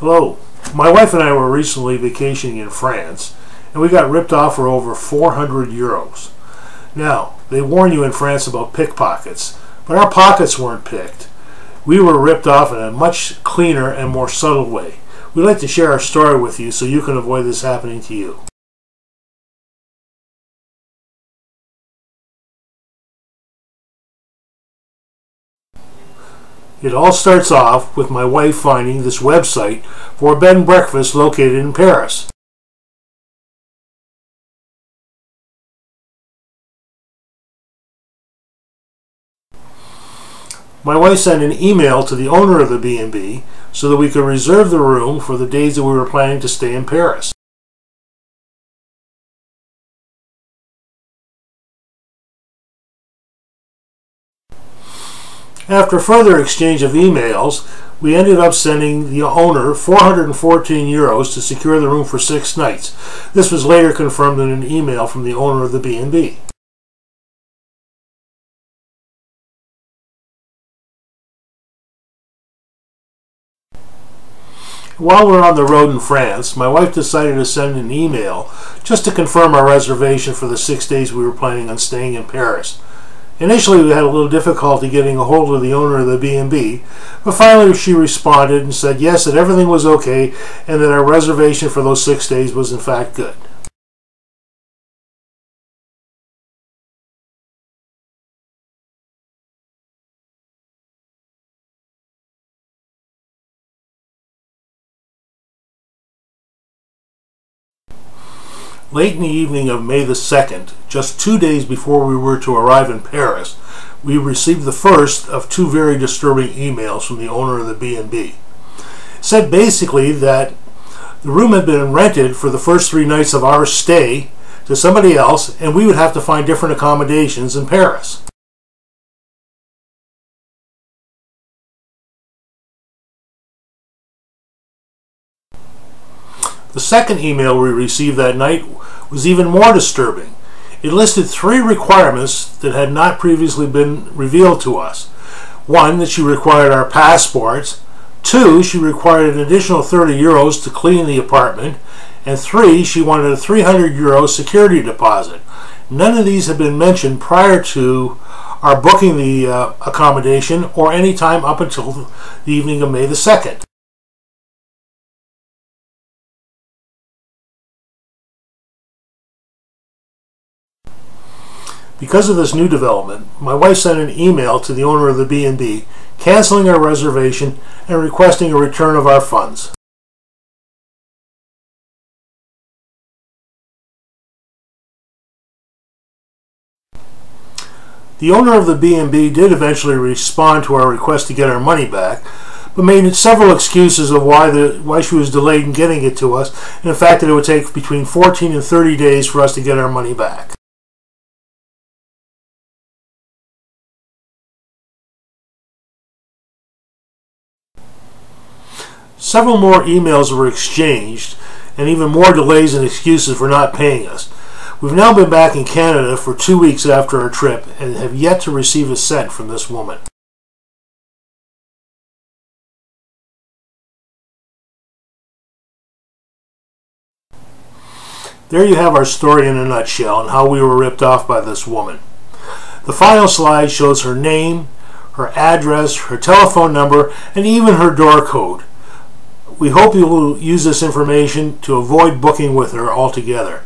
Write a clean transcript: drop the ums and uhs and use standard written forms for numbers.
Hello. My wife and I were recently vacationing in France, and we got ripped off for over 400 euros. Now, they warn you in France about pickpockets, but our pockets weren't picked. We were ripped off in a much cleaner and more subtle way. We'd like to share our story with you so you can avoid this happening to you. It all starts off with my wife finding this website for a bed and breakfast located in Paris. My wife sent an email to the owner of the B&B so that we could reserve the room for the days that we were planning to stay in Paris. After further exchange of emails, we ended up sending the owner 414 euros to secure the room for 6 nights. This was later confirmed in an email from the owner of the B&B. While we were on the road in France, my wife decided to send an email just to confirm our reservation for the 6 days we were planning on staying in Paris. Initially, we had a little difficulty getting a hold of the owner of the B&B, but finally she responded and said yes, that everything was okay and that our reservation for those 6 days was in fact good. Late in the evening of May the 2nd, just 2 days before we were to arrive in Paris, we received the first of 2 very disturbing emails from the owner of the B&B. It said basically that the room had been rented for the first 3 nights of our stay to somebody else, and we would have to find different accommodations in Paris. The second email we received that night was even more disturbing. It listed 3 requirements that had not previously been revealed to us. 1, that she required our passports. 2, she required an additional 30 euros to clean the apartment. And 3, she wanted a 300 euro security deposit. None of these had been mentioned prior to our booking the accommodation or any time up until the evening of May the 2nd. Because of this new development, my wife sent an email to the owner of the B&B canceling our reservation and requesting a return of our funds. The owner of the B&B did eventually respond to our request to get our money back, but made several excuses of why she was delayed in getting it to us, and the fact that it would take between 14 and 30 days for us to get our money back. Several more emails were exchanged, and even more delays and excuses for not paying us. We've now been back in Canada for 2 weeks after our trip and have yet to receive a cent from this woman. There you have our story in a nutshell and how we were ripped off by this woman. The final slide shows her name, her address, her telephone number, and even her door code. We hope you will use this information to avoid booking with her altogether.